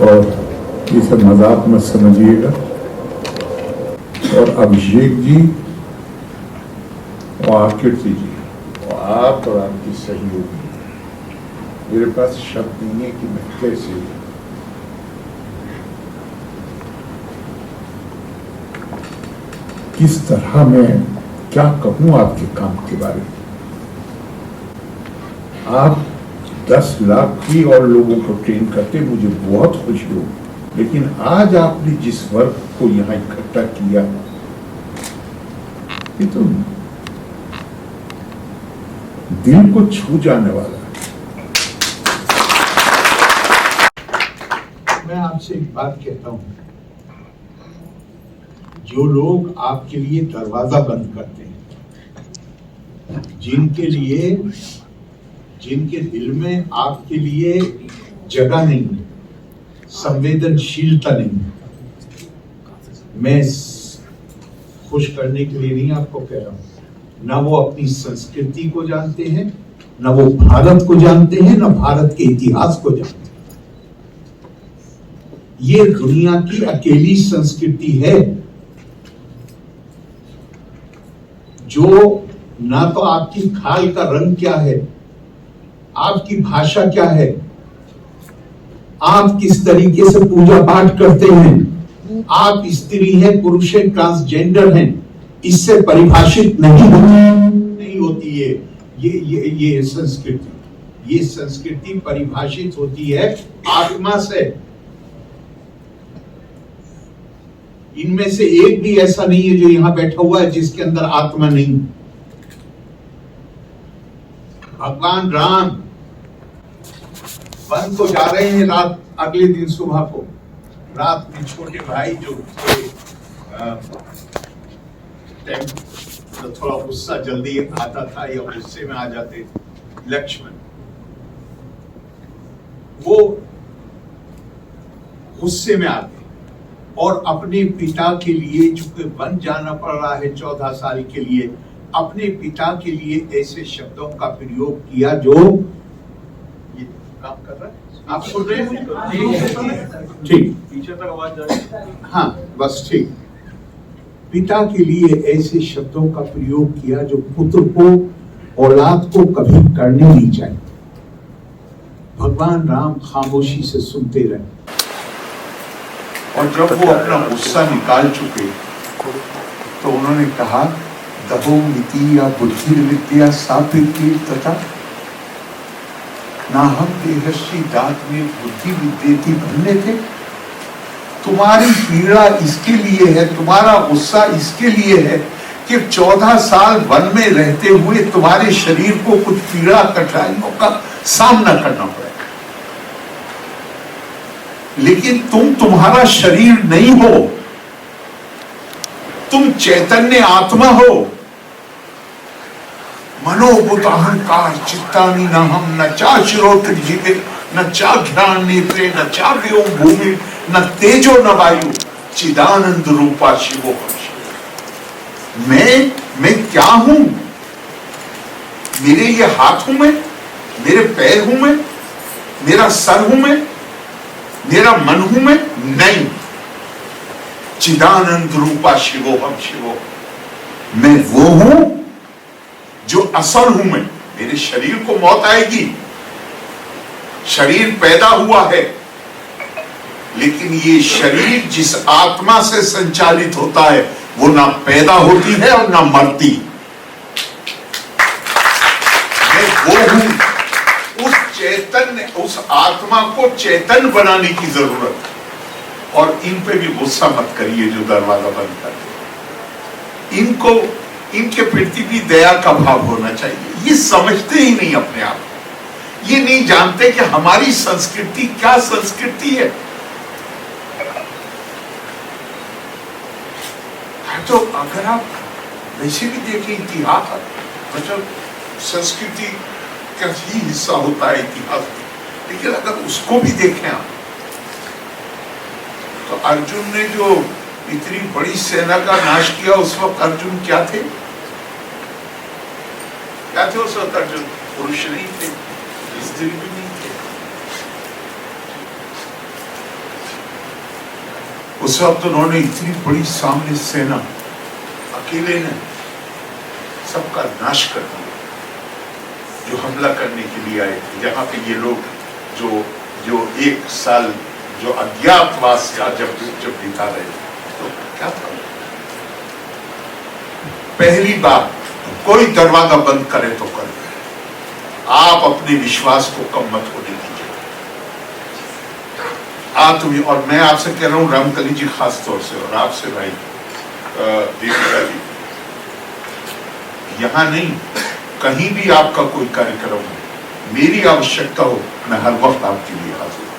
और इसे मजाक मत समझिएगा। और अभिषेक जी और आकृति जी और आप और आपकी सहयोगी, मेरे पास शब्द नहीं है कि मैं कैसे किस तरह मैं क्या कहूं आपके काम के बारे में। आप 10 लाख की और लोगों को ट्रेन करते मुझे बहुत खुशी हो, लेकिन आज आपने जिस वर्ग को यहां इकट्ठा किया ये तो दिल को छू जाने वाला है। मैं आपसे एक बात कहता हूं, जो लोग आपके लिए दरवाजा बंद करते हैं, जिनके दिल में आपके लिए जगह नहीं है, संवेदनशीलता नहीं है, मैं खुश करने के लिए नहीं आपको कह रहा हूं। ना वो अपनी संस्कृति को जानते हैं, ना वो भारत को जानते हैं, ना भारत के इतिहास को जानते हैं। ये दुनिया की अकेली संस्कृति है जो ना तो आपकी खाल का रंग क्या है, आपकी भाषा क्या है, आप किस तरीके से पूजा पाठ करते हैं, आप स्त्री हैं, पुरुष हैं, ट्रांसजेंडर हैं, इससे परिभाषित नहीं होती है ये संस्कृति। ये संस्कृति परिभाषित होती है आत्मा से। इनमें से एक भी ऐसा नहीं है जो यहां बैठा हुआ है जिसके अंदर आत्मा नहीं। भगवान राम वन को जा रहे हैं रात, अगले दिन सुबह को रात में छोटे भाई जो थे, तो थोड़ा गुस्सा जल्दी आता था या गुस्से में आ जाते, लक्ष्मण वो गुस्से में आते और अपने पिता के लिए, चूंकि वन जाना पड़ रहा है 14 साल के लिए, अपने पिता के लिए ऐसे शब्दों का प्रयोग किया जो ये काम कर रहा है। आप सुन रहे हैं? ठीक, पीछे तक आवाज जा रही है। हाँ बस ठीक। पिता के लिए ऐसे शब्दों का प्रयोग किया जो पुत्र को, औलाद को कभी करने नहीं चाहिए। भगवान राम खामोशी से सुनते रहे और जब वो अपना गुस्सा निकाल चुके तो उन्होंने कहा, दहो मिति या बुद्धि विद्या सापिति तथा नाहम देहश्री दात में बुद्धि विद्येति बनने थे। तुम्हारी पीड़ा इसके लिए है, तुम्हारा गुस्सा इसके लिए है कि 14 साल वन में रहते हुए तुम्हारे शरीर को कुछ पीड़ा कठिनाइयों का सामना करना पड़ेगा, लेकिन तुम तुम्हारा शरीर नहीं हो, तुम चैतन्य आत्मा हो। मनोबुद्ध अहंकार चित्तानि न हम न चा शिरोत्र जीवे न चा घ्राण नेत्रे न चा व्योम भूमि न तेजो न वायु चिदानंद रूपा शिवो। मैं क्या हूं? मेरे ये हाथ हूं मैं, मेरे पैर हूं मैं, मेरा सर हूं मैं, मेरा मन हूं मैं? नहीं। चिदानंद रूपा शिवो हम शिवो। मैं वो हूं जो असल हूं मैं। मेरे शरीर को मौत आएगी, शरीर पैदा हुआ है, लेकिन ये शरीर जिस आत्मा से संचालित होता है वो ना पैदा होती है और ना मरती। मैं वो हूं। उस चैतन्य, उस आत्मा को चैतन्य बनाने की जरूरत है। और इन पे भी गुस्सा मत करिए जो दरवाजा बंद करते। इनको, इनके प्रति भी दया का भाव होना चाहिए। ये समझते ही नहीं अपने आप, ये नहीं जानते कि हमारी संस्कृति क्या संस्कृति है। तो अगर आप वैसे भी देखें इतिहास, मतलब संस्कृति का ही हिस्सा होता है इतिहास, लेकिन अगर उसको भी देखें आप, तो अर्जुन ने जो इतनी बड़ी सेना का नाश किया, उस वक्त अर्जुन क्या थे? क्या थे उस वक्त अर्जुन? पुरुष नहीं थे, स्त्री भी नहीं थे। उस वक्त उन्होंने इतनी बड़ी सामने सेना अकेले ने सबका नाश कर दिया जो हमला करने के लिए आए थे। यहाँ पे ये लोग जो एक साल जो अज्ञातवास का जब बिता रहे थे, तो क्या था? पहली बात, कोई दरवाजा बंद करे तो कर दे, आप अपने विश्वास को कम मत होने दीजिए। तुम्हें, और मैं आपसे कह रहा हूं रामकली जी खास तौर से, और आपसे भाई दीपिका जी, यहां नहीं कहीं भी आपका कोई कार्यक्रम हो, मेरी आवश्यकता हो, मैं हर वक्त आपके लिए हाजिर हूं।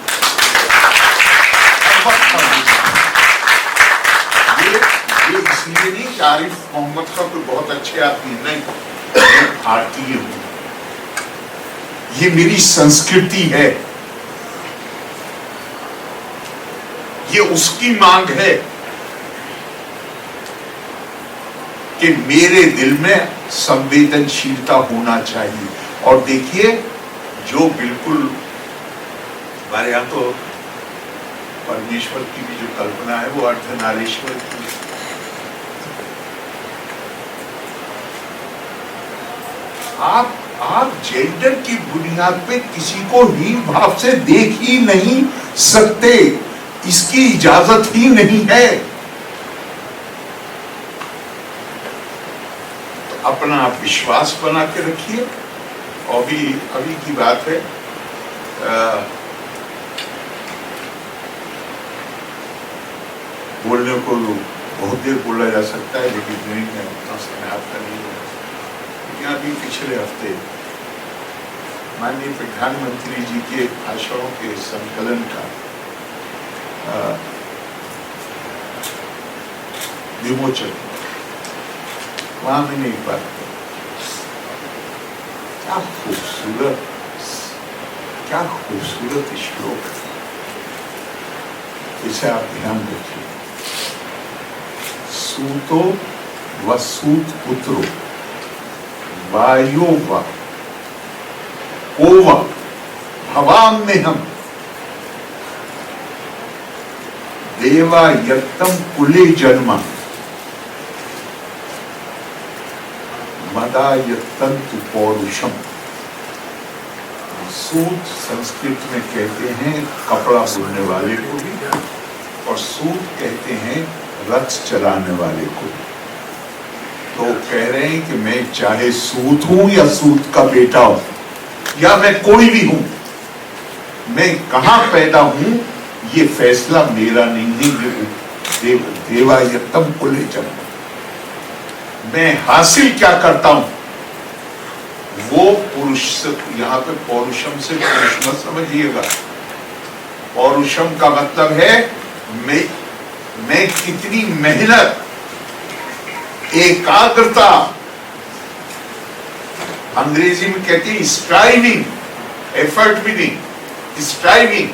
ये इसलिए नहीं कि आरिफ मोहम्मद का कोई बहुत अच्छे आदमी नहीं, मैं भारतीय हूं, ये मेरी संस्कृति है, ये उसकी मांग है कि मेरे दिल में संवेदनशीलता होना चाहिए। और देखिए, जो बिल्कुल हमारे यहाँ तो परमेश्वर की भी जो कल्पना है वो अर्धनारीश्वर की। आप जेंडर की बुनियाद पे किसी को हीन भाव से देख ही नहीं सकते, इसकी इजाजत ही नहीं है। तो अपना आप विश्वास बना के रखिए। और अभी की बात है, बोलने को बहुत देर बोला जा सकता है, लेकिन नहीं, मैं उतना समय आपका नहीं होगा। अभी पिछले हफ्ते माननीय प्रधानमंत्री जी के भाषणों के संकलन का विमोचन, वहां मैंने एक बात कही, क्या खूबसूरत श्लोक है, इसे आप ध्यान रखिए। सूतो व सूत पुत्रो वायो व कोवा भवाम में हम देवा यत्तम कुले जन्मा मदा यत्तंतु पौरुषम। सूत संस्कृत में कहते हैं कपड़ा बुनने वाले को भी, और सूत कहते हैं रथ चलाने वाले को। तो कह रहे हैं कि मैं चाहे सूत हूं या सूत का बेटा हूं, या मैं कोई भी हूं, मैं कहां पैदा हूं ये फैसला मेरा नहीं है, देवा यत्तम कुले जन्म। मैं हासिल क्या करता हूं वो पुरुष से, यहां पे पौरुषम से पुरुष मत समझिएगा। पौरुषम का मतलब है मैं कितनी मेहनत, एकाग्रता, अंग्रेजी में कहते हैं स्ट्राइविंग, एफर्ट भी नहीं, स्ट्राइविंग।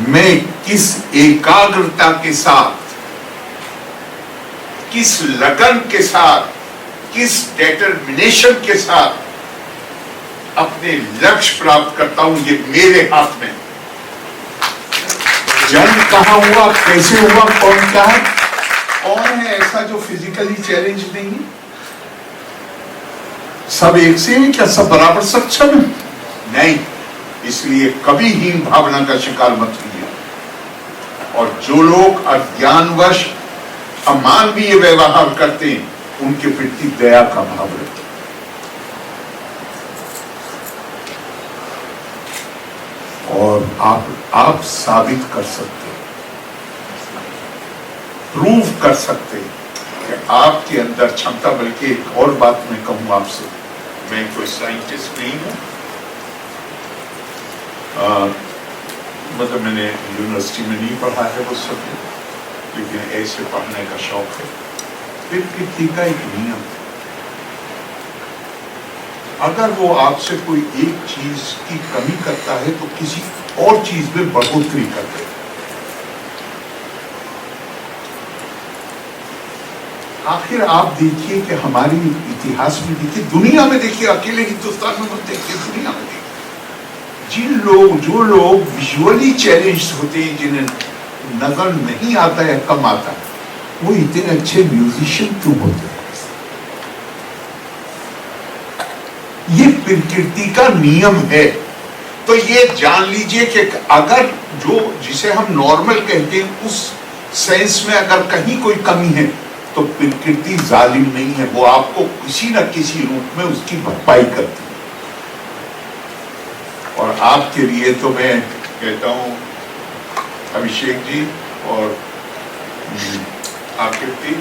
मैं किस एकाग्रता के साथ, किस लगन के साथ, किस डिटर्मिनेशन के साथ अपने लक्ष्य प्राप्त करता हूं, ये मेरे हाथ में। जन्म कहां हुआ, कैसे हुआ, कौन क्या है, कौन है ऐसा जो फिजिकली चैलेंज नहीं है? सब एक से हैं क्या? सब बराबर सक्षम है? नहीं। इसलिए कभी हीन भावना का शिकार मत कीजिए। और जो लोग अज्ञानवश अमानवीय व्यवहार करते हैं, उनके प्रति दया का भाव रखें। और आप साबित कर सकते हैं, प्रूव कर सकते हैं कि आपके अंदर क्षमता। बल्कि एक और बात मैं कहूँ आपसे, मैं कोई साइंटिस्ट नहीं हूं, मतलब मैंने यूनिवर्सिटी में नहीं पढ़ा है वो सब, लेकिन ऐसे पढ़ने का शौक है। फिर का एक नियम, अगर वो आपसे कोई एक चीज की कमी करता है तो किसी और चीज में बढ़ोतरी कर दे। आखिर आप देखिए कि हमारी इतिहास में देखिए, दुनिया में देखिए, अकेले हिंदुस्तान में मत देखिए, दुनिया में देखिए, जो लोग विजुअली चैलेंज्ड होते हैं, नजर नहीं आता है, कम आता है, वो इतने अच्छे म्यूजिशियन क्यों होते हैं? ये प्रकृति का नियम है। तो ये जान लीजिए कि अगर जो जिसे हम नॉर्मल कहते हैं उस सेंस में अगर कहीं कोई कमी है तो प्रकृति जालिम नहीं है, वो आपको किसी न किसी रूप में उसकी भरपाई करती है। और आपके लिए तो मैं कहता हूं अभिषेक जी और आकृति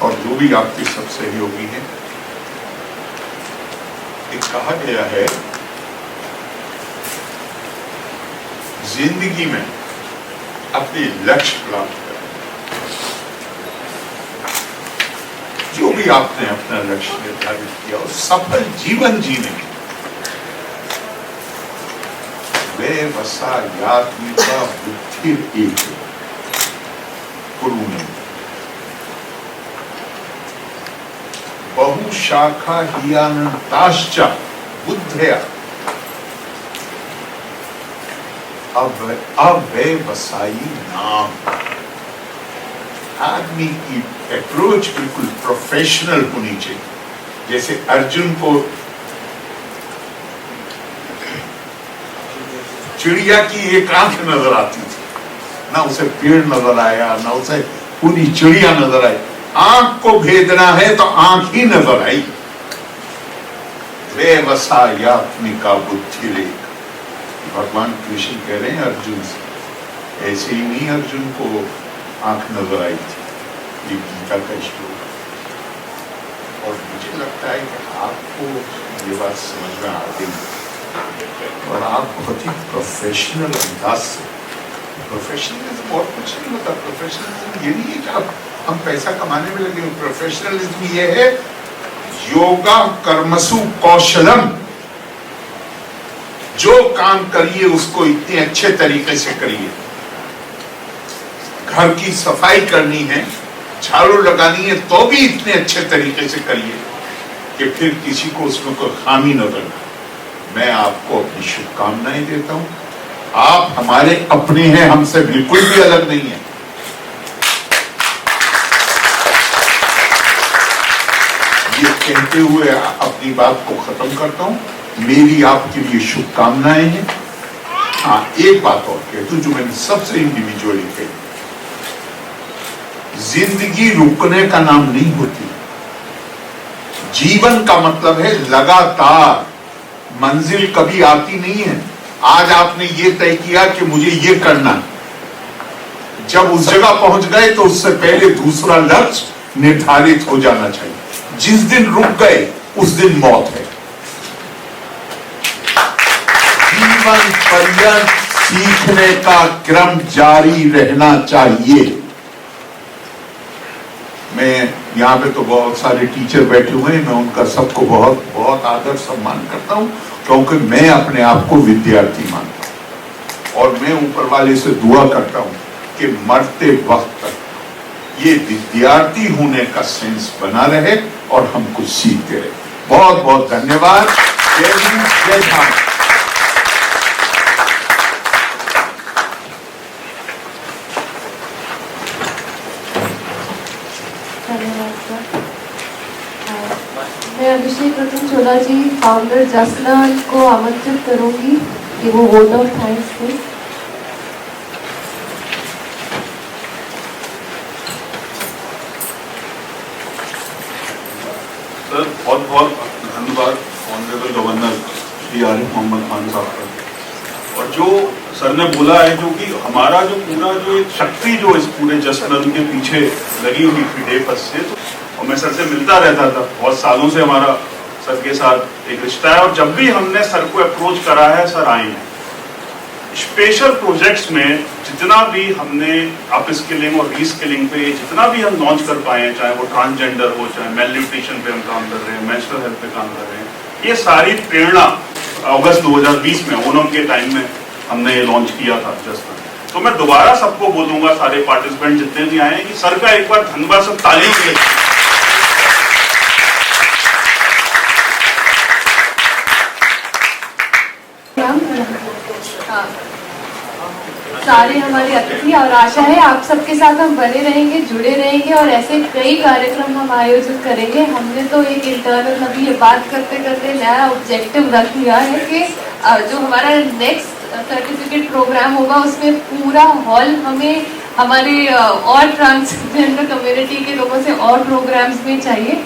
और जो भी आपके सब सहयोगी हैं, एक कहा गया है जिंदगी में अपने लक्ष्य प्राप्त करें। जो भी आपने अपना लक्ष्य निर्धारित किया और सफल जीवन जीने वे वसा यात्मिका बुद्धि एक गुरु ने बहु शाखा हियानताश्चा बुद्धया अव्यवसायी नाम। आदमी की अप्रोच बिल्कुल प्रोफेशनल होनी चाहिए। जैसे अर्जुन को चिड़िया की एक आंख नजर आती थी, ना उसे पेड़ नजर आया, ना उसे पूरी चिड़िया नजर आई। आंख को भेदना है तो आंख ही नजर आई। व्यवसायत्मिका बुद्धि रेख, भगवान कृष्ण कह रहे हैं अर्जुन से, ऐसे ही नहीं अर्जुन को आंख नजर आई थी। ये गीता का श्लोक। और मुझे लगता है कि आपको ये बात समझ में आ गई और आप बहुत ही प्रोफेशनल अंदाज से, प्रोफेशनलिज्म और कुछ नहीं होता। प्रोफेशनलिज्म ये नहीं है कि हम पैसा कमाने में लगे। प्रोफेशनलिज्म ये है योगा कर्मसु कौशलम, जो काम करिए उसको इतने अच्छे तरीके से करिए। घर की सफाई करनी है, झाड़ू लगानी है तो भी इतने अच्छे तरीके से करिए कि फिर किसी को उसमें कोई खामी न करना। मैं आपको अपनी शुभकामनाएं देता हूं। आप हमारे अपने हैं, हमसे बिल्कुल भी अलग नहीं है। ये कहते हुए अपनी बात को खत्म करता हूं। मेरी आपके लिए शुभकामनाएं हैं। हाँ, एक बात और कहता हूं जो मैंने सबसे इंडिविजुअली कही, जिंदगी रुकने का नाम नहीं होती। जीवन का मतलब है लगातार, मंजिल कभी आती नहीं है। आज आपने ये तय किया कि मुझे ये करना, जब उस जगह पहुंच गए तो उससे पहले दूसरा लक्ष्य निर्धारित हो जाना चाहिए। जिस दिन रुक गए उस दिन मौत है। जीवन पर्यंत सीखने का क्रम जारी रहना चाहिए। मैं यहाँ पे तो बहुत सारे टीचर बैठे हुए हैं, मैं उनका सबको बहुत बहुत आदर सम्मान करता हूँ, क्योंकि मैं अपने आप को विद्यार्थी मानता हूँ। और मैं ऊपर वाले से दुआ करता हूँ कि मरते वक्त तक ये विद्यार्थी होने का सेंस बना रहे और हम कुछ सीखते रहे। बहुत बहुत धन्यवाद। जय हिंद, जय भारत। मैं अभिषेक रतन चोला जी, फाउंडर जसनल को आमंत्रित करूंगी कि वो वोट ऑफ थैंक्स दें। सर बहुत बहुत धन्यवाद ऑनरेबल गवर्नर श्री आरिफ मोहम्मद खान साहब का। और जो सर ने बोला है, जो कि हमारा जो पूरा जो एक शक्ति जो इस पूरे जसनल के पीछे लगी हुई थी डे फर्स्ट से, तो और मैं सर से मिलता रहता था, बहुत सालों से हमारा सर के साथ एक रिश्ता है। और जब भी हमने सर को अप्रोच करा है, सर आए हैं। स्पेशल प्रोजेक्ट्स में जितना भी हमने अप स्किलिंग और रीस्किलिंग पे जितना भी हम लॉन्च कर पाए हैं, चाहे वो ट्रांसजेंडर हो, चाहे मेल न्यूट्रिशन पे हम काम कर रहे हैं, मेंस्ट्रुअल हेल्थ पे काम कर रहे हैं, ये सारी प्रेरणा अगस्त 2020 में ओणम के टाइम में हमने ये लॉन्च किया था जस्ट। तो मैं दोबारा सबको बोलूंगा, सारे पार्टिसिपेंट जितने भी आए हैं, कि सर का एक बार धन्यवाद, सब ताली के लिए। सारे हमारे अतिथि, और आशा है आप सबके साथ हम बने रहेंगे, जुड़े रहेंगे और ऐसे कई कार्यक्रम हम आयोजित करेंगे। हमने तो एक इंटरनल अभी ये बात करते करते नया ऑब्जेक्टिव रख लिया है कि जो हमारा नेक्स्ट सर्टिफिकेट प्रोग्राम होगा उसमें पूरा हॉल हमें हमारे और ट्रांसजेंडर कम्युनिटी के लोगों से और प्रोग्राम्स में चाहिए।